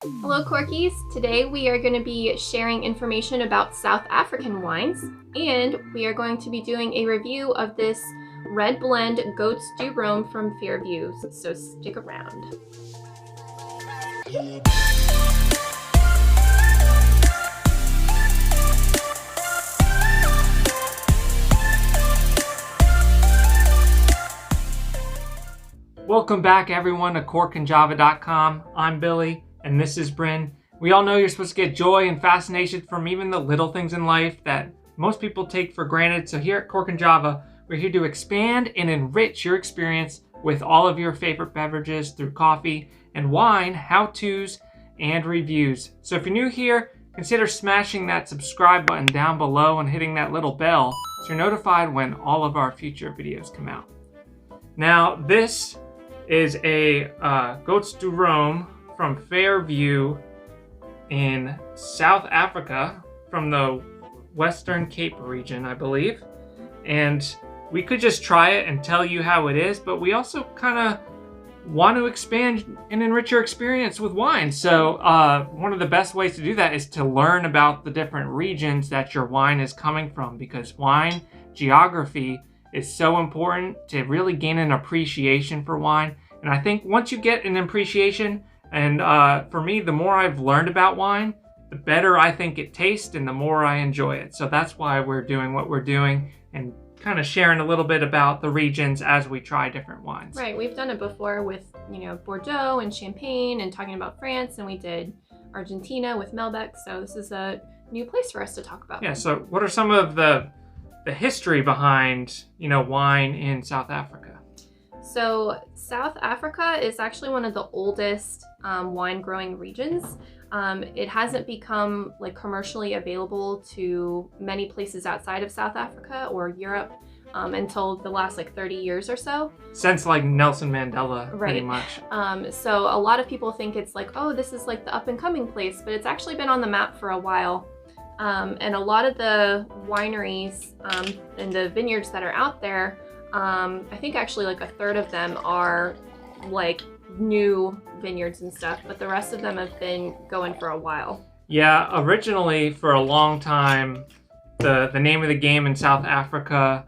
Hello Corkies! Today we are going to be sharing information about South African wines, and we are going to be doing a review of this red blend Goats du Rhum from Fairview, so stick around. Welcome back everyone to corkandjava.com. I'm Billy. And this is Bryn. We all know you're supposed to get joy and fascination from even the little things in life that most people take for granted. So here at Cork and Java, we're here to expand and enrich your experience with all of your favorite beverages through coffee and wine, how-tos, and reviews. So if you're new here, consider smashing that subscribe button down below and hitting that little bell so you're notified when all of our future videos come out. Now, this is a Goats du Rhum from Fairview in South Africa, from the Western Cape region, I believe. And we could just try it and tell you how it is, but we also kind of want to expand and enrich your experience with wine. So one of the best ways to do that is to learn about the different regions that your wine is coming from, because wine geography is so important to really gain an appreciation for wine. And I think once you get an appreciation, and for me, the more I've learned about wine, the better I think it tastes and the more I enjoy it. So that's why we're doing what we're doing and kind of sharing a little bit about the regions as we try different wines. Right, we've done it before with, Bordeaux and Champagne and talking about France, and we did Argentina with Malbec. So this is a new place for us to talk about. Yeah, so what are some of the history behind, wine in South Africa? So South Africa is actually one of the oldest wine growing regions. It hasn't become commercially available to many places outside of South Africa or Europe until the last 30 years or so. Since Nelson Mandela, right. Pretty much. So a lot of people think it's oh, this is the up and coming place, but it's actually been on the map for a while. And a lot of the wineries and the vineyards that are out there, I think actually a third of them are new vineyards and stuff, but the rest of them have been going for a while. Yeah, originally for a long time, the name of the game in South Africa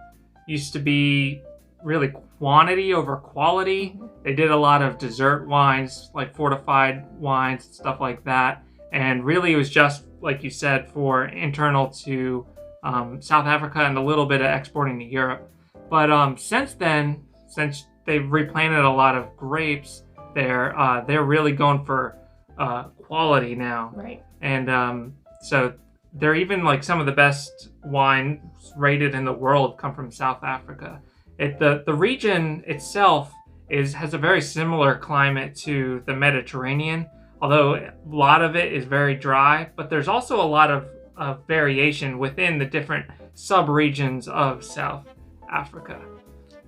used to be really quantity over quality. Mm-hmm. They did a lot of dessert wines, fortified wines, stuff like that. And really it was just, like you said, for internal to South Africa and a little bit of exporting to Europe. But since then, since they've replanted a lot of grapes, they're really going for quality now. Right. And so they're even some of the best wines rated in the world come from South Africa. The region itself has a very similar climate to the Mediterranean, although a lot of it is very dry. But there's also a lot of variation within the different sub-regions of South Africa.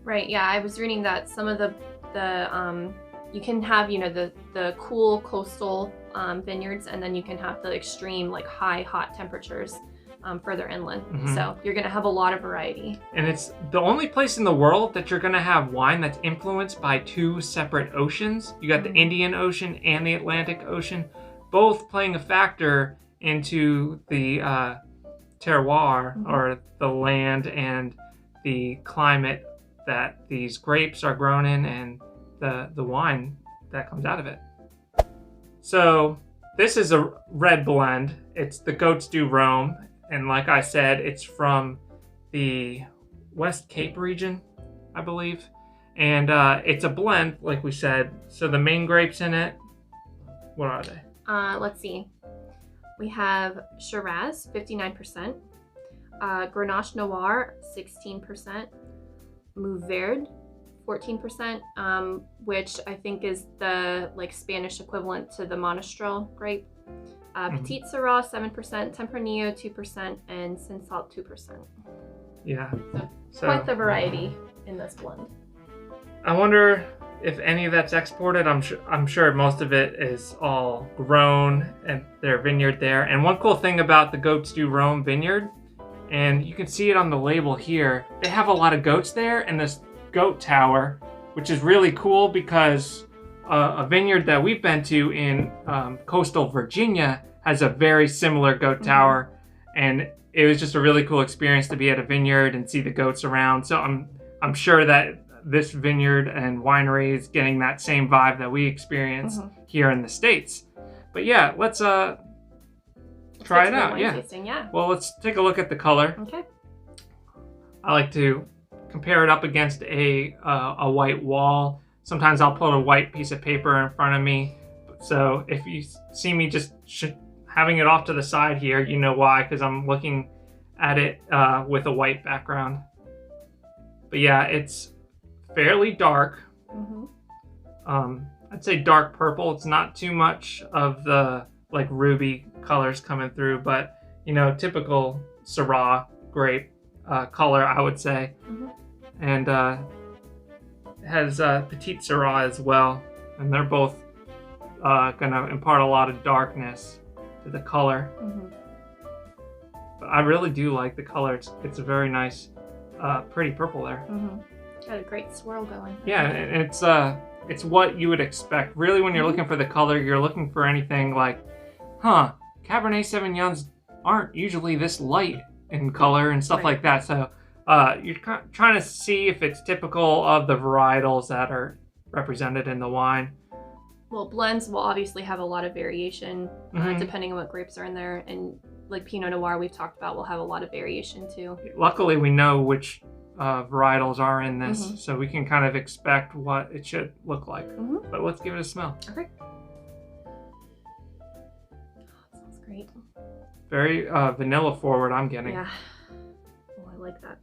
Right, yeah, I was reading that some of the you can have, the cool coastal vineyards, and then you can have the extreme, high hot temperatures further inland. Mm-hmm. So you're going to have a lot of variety. And it's the only place in the world that you're going to have wine that's influenced by two separate oceans. You got the Indian Ocean and the Atlantic Ocean, both playing a factor into the terroir, mm-hmm. or the land and the climate that these grapes are grown in and the wine that comes out of it. So this is a red blend. It's the Goats du Rhum, and like I said, it's from the West Cape region, I believe. And it's a blend, like we said. So the main grapes in it, what are they? Let's see. We have Shiraz, 59%. Grenache Noir, 16%. Mourvèdre, 14%, which I think is the Spanish equivalent to the Monastrell grape. Petit Syrah, 7%, Tempranillo, 2%, and Cinsault, 2%. Yeah. So quite the variety in this blend. I wonder if any of that's exported. I'm sure most of it is all grown at their vineyard there. And one cool thing about the Goats du Rhum vineyard, and you can see it on the label here, they have a lot of goats there, and this goat tower, which is really cool because a vineyard that we've been to in coastal Virginia has a very similar goat tower, and it was just a really cool experience to be at a vineyard and see the goats around. So I'm sure that this vineyard and winery is getting that same vibe that we experience here in the States. But yeah, let's try it out. Yeah. Tasting, yeah. Well, let's take a look at the color. Okay. I like to compare it up against a white wall. Sometimes I'll put a white piece of paper in front of me. So if you see me just having it off to the side here, you know why, because I'm looking at it with a white background. But yeah, it's fairly dark. I'd say dark purple. It's not too much of the like ruby colors coming through, but you know, typical Syrah grape color, I would say. And it has Petite Syrah as well, and they're both gonna impart a lot of darkness to the color. But I really do like the color. It's a very nice, pretty purple there. Got a great swirl going. Yeah, and it's what you would expect. Really, when you're looking for the color, you're looking for anything like, Cabernet Sauvignons aren't usually this light in color and stuff like that. So you're trying to see if it's typical of the varietals that are represented in the wine. Well, blends will obviously have a lot of variation depending on what grapes are in there. And like Pinot Noir we've talked about will have a lot of variation too. Luckily, we know which varietals are in this, so we can kind of expect what it should look like. But let's give it a smell. Okay. That smells great. Very vanilla forward, I'm getting. Yeah. Oh, I like that.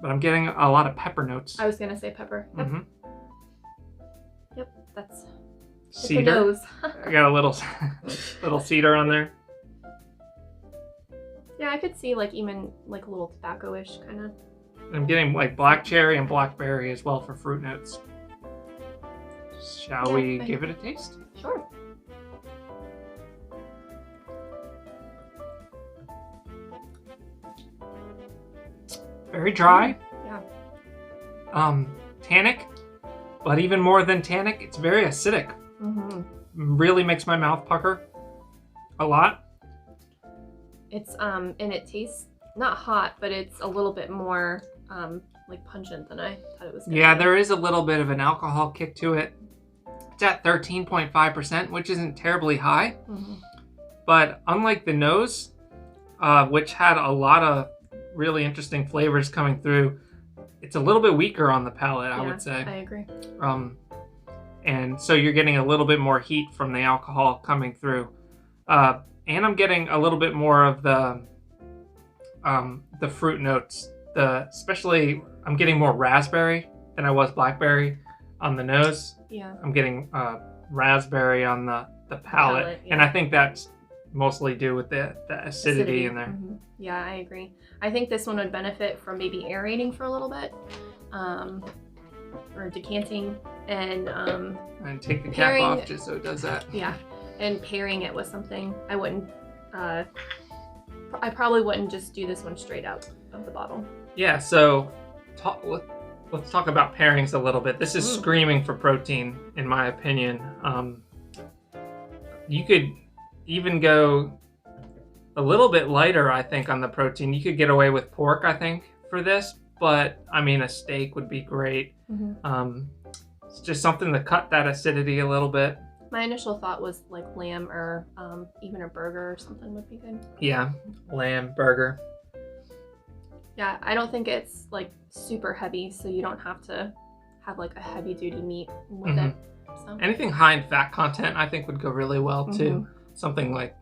But I'm getting a lot of pepper notes. I was gonna say pepper. Yep. Yep, that's cedar. I got a little cedar on there. Yeah, I could see like even like a little tobacco-ish kind of. I'm getting like black cherry and blackberry as well for fruit notes. Shall we give it a taste? Sure. Very dry. Yeah. Tannic, but even more than tannic, it's very acidic. Really makes my mouth pucker a lot. It's and it tastes not hot, but it's a little bit more like pungent than I thought it was gonna be. There is a little bit of an alcohol kick to it. It's at 13.5%, which isn't terribly high. But unlike the nose, which had a lot of really interesting flavors coming through, it's a little bit weaker on the palate, I would say. I agree. And so you're getting a little bit more heat from the alcohol coming through. And I'm getting a little bit more of the fruit notes. Especially, I'm getting more raspberry than I was blackberry on the nose. Yeah. I'm getting raspberry on the palate. And I think that's mostly due with the acidity in there. Yeah, I agree. I think this one would benefit from maybe aerating for a little bit, or decanting, and take the cap off just so it does that. Yeah, and pairing it with something. I wouldn't. I probably wouldn't just do this one straight out of the bottle. Yeah. So let's talk about pairings a little bit. This is screaming for protein, in my opinion. You could even go a little bit lighter, I think, on the protein. You could get away with pork, I think, for this, but I mean, a steak would be great. It's just something to cut that acidity a little bit. My initial thought was like lamb or even a burger or something would be good. Yeah, lamb, burger. Yeah, I don't think it's like super heavy, so you don't have to have like a heavy duty meat with it. So. Anything high in fat content, I think, would go really well too. Something like,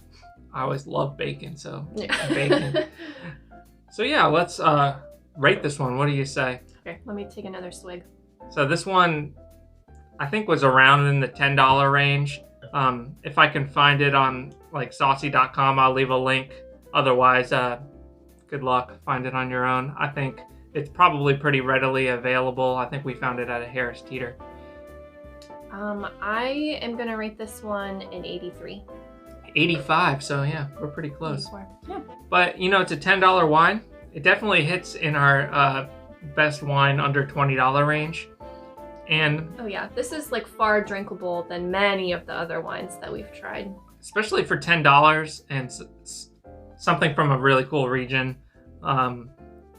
I always love bacon, so bacon. So yeah, let's rate this one. What do you say? Okay, let me take another swig. So this one, I think, was around in the $10 range. If I can find it on like saucy.com, I'll leave a link. Otherwise, good luck. Find it on your own. I think it's probably pretty readily available. I think we found it at a Harris Teeter. I am going to rate this one an 83. 85, so yeah, we're pretty close. 84. Yeah. But, you know, it's a $10 wine. It definitely hits in our best wine under $20 range. And oh yeah, this is like far drinkable than many of the other wines that we've tried. Especially for $10 and something from a really cool region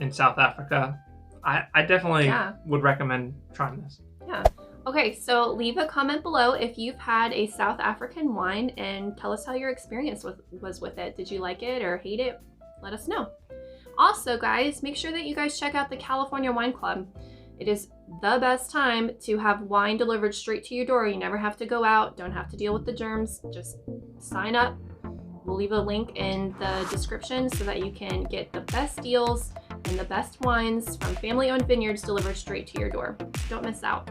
in South Africa. I definitely would recommend trying this. Yeah. Okay, so leave a comment below if you've had a South African wine and tell us how your experience was with it. Did you like it or hate it? Let us know. Also, guys, make sure that you guys check out the California Wine Club. It is the best time to have wine delivered straight to your door. You never have to go out, don't have to deal with the germs. Just sign up. We'll leave a link in the description so that you can get the best deals and the best wines from family-owned vineyards delivered straight to your door. Don't miss out.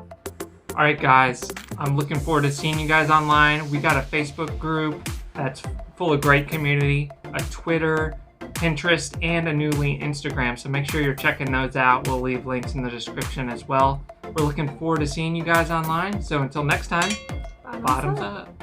All right, guys, I'm looking forward to seeing you guys online. We got a Facebook group that's full of great community, a Twitter, Pinterest, and a newly Instagram. So make sure you're checking those out. We'll leave links in the description as well. We're looking forward to seeing you guys online. So until next time, bottoms up.